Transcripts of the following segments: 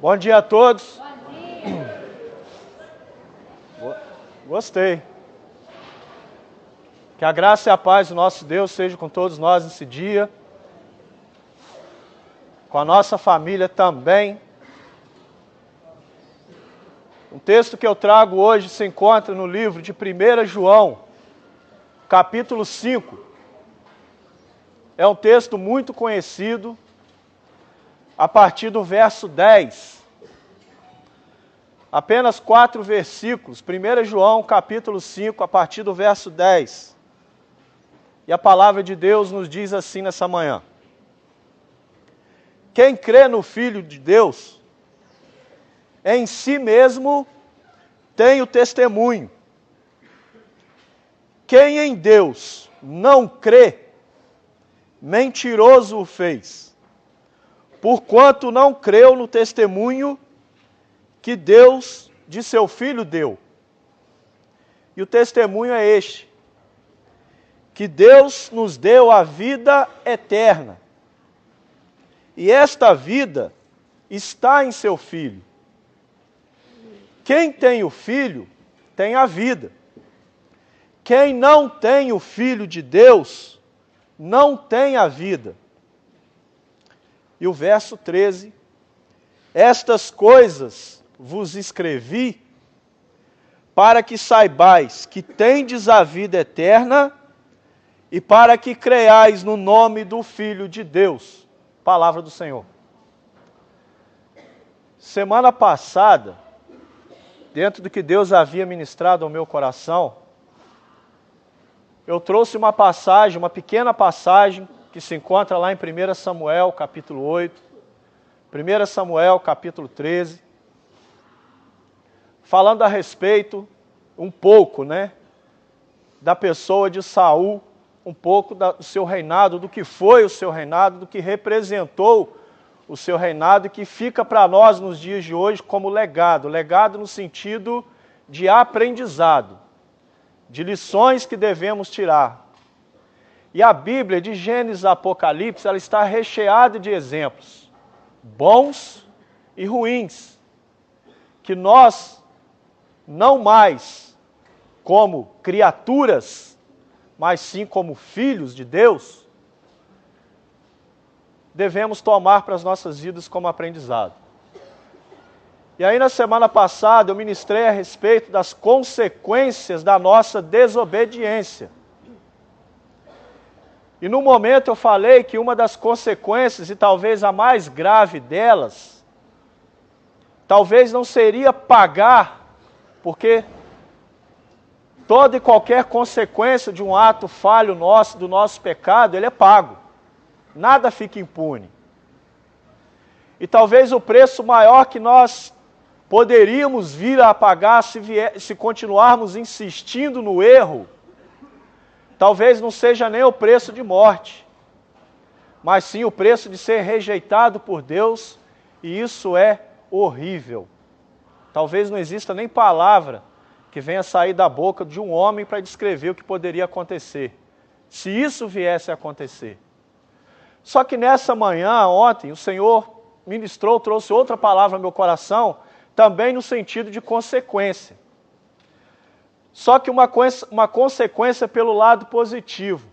Bom dia a todos. Bom dia. Gostei. Que a graça e a paz do nosso Deus seja com todos nós nesse dia. Com a nossa família também. Um texto que eu trago hoje se encontra no livro de 1 João, capítulo 5. É um texto muito conhecido, a partir do verso 10. Apenas 4 versículos. 1 João, capítulo 5, a partir do verso 10. E a palavra de Deus nos diz assim nessa manhã: quem crê no Filho de Deus, em si mesmo tem o testemunho. Quem em Deus não crê, mentiroso o fez, porquanto não creu no testemunho que Deus de seu Filho deu. E o testemunho é este: que Deus nos deu a vida eterna. E esta vida está em seu Filho. Quem tem o Filho, tem a vida. Quem não tem o Filho de Deus, não tem a vida. E o verso 13: estas coisas vos escrevi, para que saibais que tendes a vida eterna, e para que creiais no nome do Filho de Deus. Palavra do Senhor. Semana passada, dentro do que Deus havia ministrado ao meu coração, eu trouxe uma passagem, uma pequena passagem, que se encontra lá em 1 Samuel, capítulo 8, 1 Samuel, capítulo 13, falando a respeito, um pouco, da pessoa de Saul, um pouco do seu reinado, do que foi o seu reinado, do que representou o seu reinado e que fica para nós nos dias de hoje como legado. Legado no sentido de aprendizado, de lições que devemos tirar. E a Bíblia, de Gênesis a Apocalipse, ela está recheada de exemplos, bons e ruins, que nós, não mais como criaturas, mas sim como filhos de Deus, devemos tomar para as nossas vidas como aprendizado. E aí na semana passada eu ministrei a respeito das consequências da nossa desobediência. E no momento eu falei que uma das consequências, e talvez a mais grave delas, talvez não seria pagar, porque toda e qualquer consequência de um ato falho nosso, do nosso pecado, ele é pago. Nada fica impune. E talvez o preço maior que nós poderíamos vir a pagar se continuarmos insistindo no erro, talvez não seja nem o preço de morte, mas sim o preço de ser rejeitado por Deus, e isso é horrível. Talvez não exista nem palavra que venha sair da boca de um homem para descrever o que poderia acontecer, se isso viesse a acontecer. Só que nessa manhã, ontem, o Senhor ministrou, trouxe outra palavra ao meu coração, também no sentido de consequência. Só que uma consequência pelo lado positivo.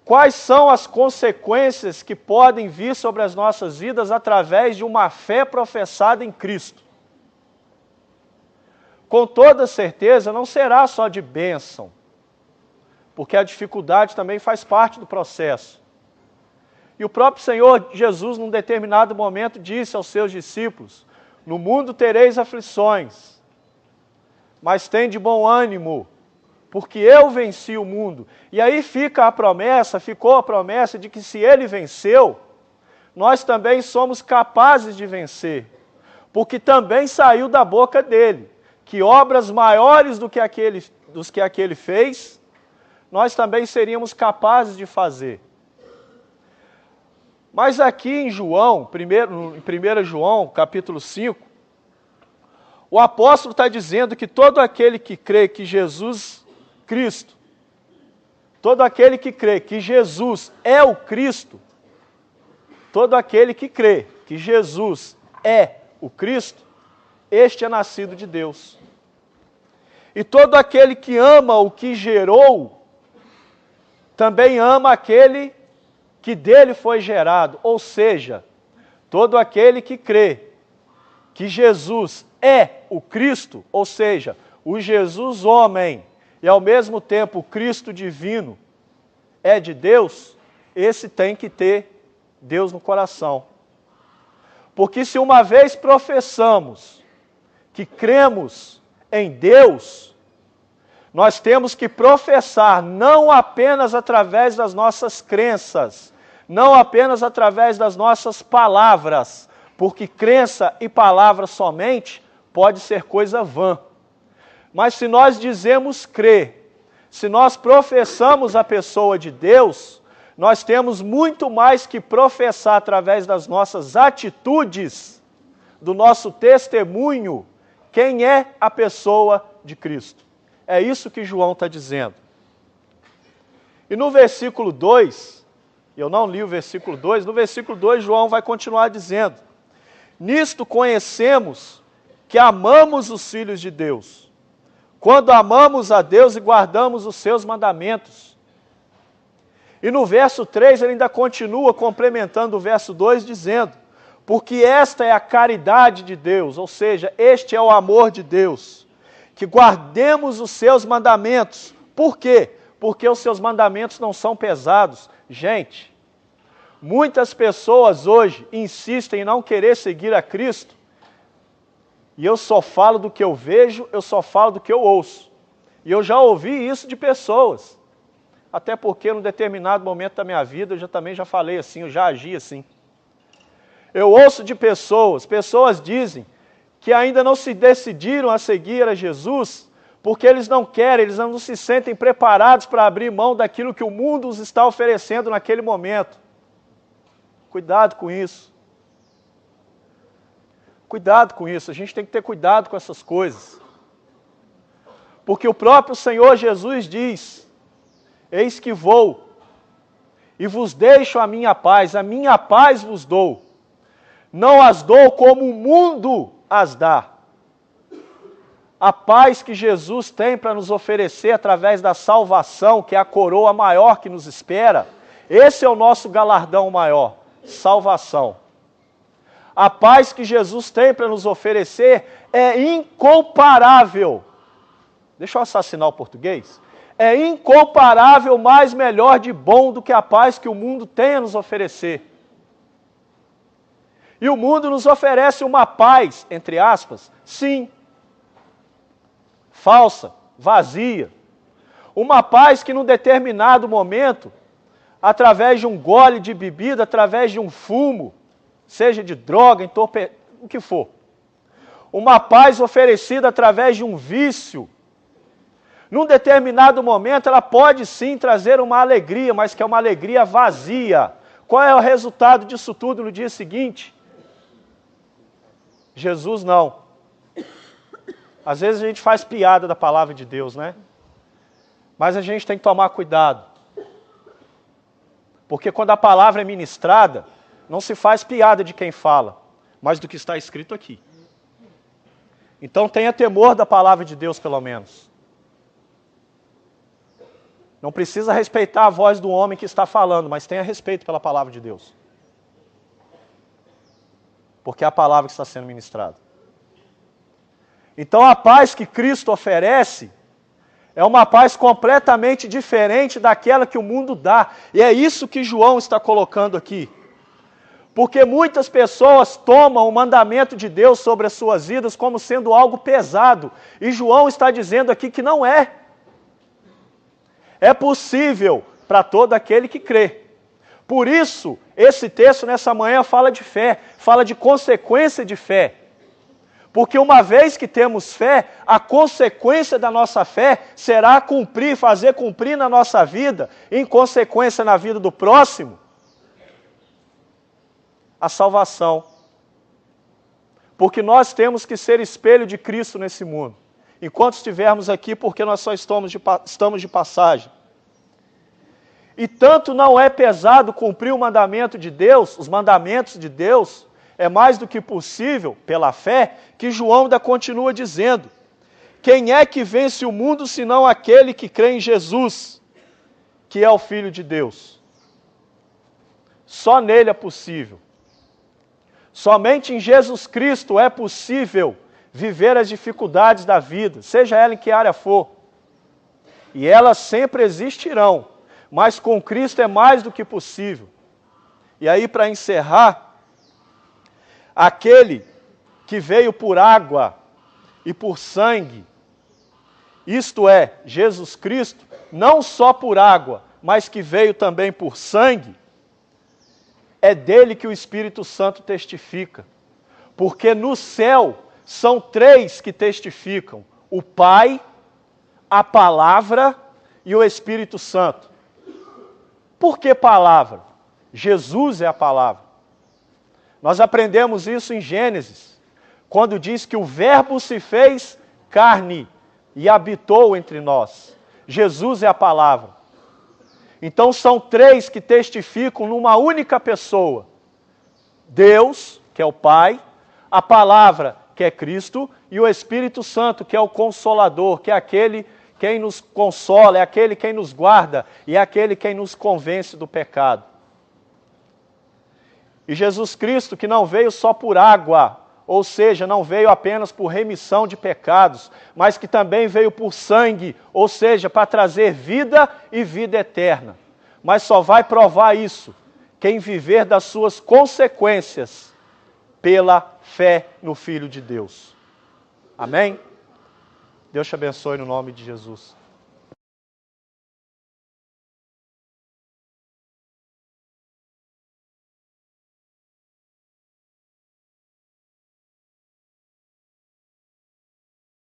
Quais são as consequências que podem vir sobre as nossas vidas através de uma fé professada em Cristo? Com toda certeza, não será só de bênção, porque a dificuldade também faz parte do processo. E o próprio Senhor Jesus, num determinado momento, disse aos seus discípulos: no mundo tereis aflições, mas tende bom ânimo, porque eu venci o mundo. E aí ficou a promessa de que se ele venceu, nós também somos capazes de vencer, porque também saiu da boca dele que obras maiores dos que aquele fez, nós também seríamos capazes de fazer. Mas aqui em João, em 1 João, capítulo 5, o apóstolo está dizendo que todo aquele que crê que Jesus Cristo, todo aquele que crê que Jesus é o Cristo, todo aquele que crê que Jesus é o Cristo, este é nascido de Deus. E todo aquele que ama o que gerou, também ama aquele que dele foi gerado. Ou seja, todo aquele que crê que Jesus é o Cristo, ou seja, o Jesus homem, e ao mesmo tempo o Cristo divino, é de Deus, esse tem que ter Deus no coração. Porque se uma vez professamos que cremos em Deus, nós temos que professar não apenas através das nossas crenças, não apenas através das nossas palavras, porque crença e palavra somente pode ser coisa vã. Mas se nós dizemos crer, se nós professamos a pessoa de Deus, nós temos muito mais que professar através das nossas atitudes, do nosso testemunho, quem é a pessoa de Cristo. É isso que João está dizendo. E no versículo 2, eu não li o versículo 2, no versículo 2 João vai continuar dizendo: nisto conhecemos que amamos os filhos de Deus, quando amamos a Deus e guardamos os seus mandamentos. E no verso 3 ele ainda continua complementando o verso 2 dizendo: porque esta é a caridade de Deus, ou seja, este é o amor de Deus, que guardemos os seus mandamentos. Por quê? Porque os seus mandamentos não são pesados. Gente, muitas pessoas hoje insistem em não querer seguir a Cristo, e eu só falo do que eu vejo, eu só falo do que eu ouço. E eu já ouvi isso de pessoas, até porque num determinado momento da minha vida eu também já falei assim, eu já agi assim. Eu ouço de pessoas dizem que ainda não se decidiram a seguir a Jesus, porque eles não querem, eles não se sentem preparados para abrir mão daquilo que o mundo os está oferecendo naquele momento. Cuidado com isso. Cuidado com isso, a gente tem que ter cuidado com essas coisas. Porque o próprio Senhor Jesus diz: eis que vou, e vos deixo a minha paz vos dou. Não as dou como o mundo as dá. A paz que Jesus tem para nos oferecer através da salvação, que é a coroa maior que nos espera, esse é o nosso galardão maior, salvação. A paz que Jesus tem para nos oferecer é incomparável. Deixa eu assassinar o português. É incomparável, mais melhor de bom do que a paz que o mundo tem a nos oferecer. E o mundo nos oferece uma paz, entre aspas, sim, falsa, vazia. Uma paz que num determinado momento, através de um gole de bebida, através de um fumo, seja de droga, o que for. Uma paz oferecida através de um vício. Num determinado momento ela pode sim trazer uma alegria, mas que é uma alegria vazia. Qual é o resultado disso tudo no dia seguinte? Jesus não. Às vezes a gente faz piada da palavra de Deus, né? Mas a gente tem que tomar cuidado. Porque quando a palavra é ministrada, não se faz piada de quem fala, mas do que está escrito aqui. Então tenha temor da palavra de Deus, pelo menos. Não precisa respeitar a voz do homem que está falando, mas tenha respeito pela palavra de Deus. Porque é a palavra que está sendo ministrada. Então a paz que Cristo oferece é uma paz completamente diferente daquela que o mundo dá. E é isso que João está colocando aqui. Porque muitas pessoas tomam o mandamento de Deus sobre as suas vidas como sendo algo pesado. E João está dizendo aqui que não é. É possível para todo aquele que crê. Por isso, esse texto nessa manhã fala de fé, fala de consequência de fé. Porque uma vez que temos fé, a consequência da nossa fé será cumprir, fazer cumprir na nossa vida, em consequência na vida do próximo, a salvação. Porque nós temos que ser espelho de Cristo nesse mundo. Enquanto estivermos aqui, porque nós só estamos de passagem. E tanto não é pesado cumprir o mandamento de Deus, os mandamentos de Deus, é mais do que possível, pela fé, que João ainda continua dizendo: quem é que vence o mundo senão aquele que crê em Jesus, que é o Filho de Deus? Só nele é possível. Somente em Jesus Cristo é possível viver as dificuldades da vida, seja ela em que área for. E elas sempre existirão, mas com Cristo é mais do que possível. E aí, para encerrar, aquele que veio por água e por sangue, isto é, Jesus Cristo, não só por água, mas que veio também por sangue, é dele que o Espírito Santo testifica. Porque no céu são três que testificam: o Pai, a Palavra e o Espírito Santo. Por que palavra? Jesus é a palavra. Nós aprendemos isso em Gênesis, quando diz que o Verbo se fez carne e habitou entre nós. Jesus é a palavra. Então são três que testificam numa única pessoa: Deus, que é o Pai, a palavra, que é Cristo, e o Espírito Santo, que é o Consolador, que é aquele quem nos consola, é aquele quem nos guarda, e é aquele quem nos convence do pecado. E Jesus Cristo, que não veio só por água, ou seja, não veio apenas por remissão de pecados, mas que também veio por sangue, ou seja, para trazer vida e vida eterna. Mas só vai provar isso quem viver das suas consequências pela fé no Filho de Deus. Amém? Deus te abençoe no nome de Jesus.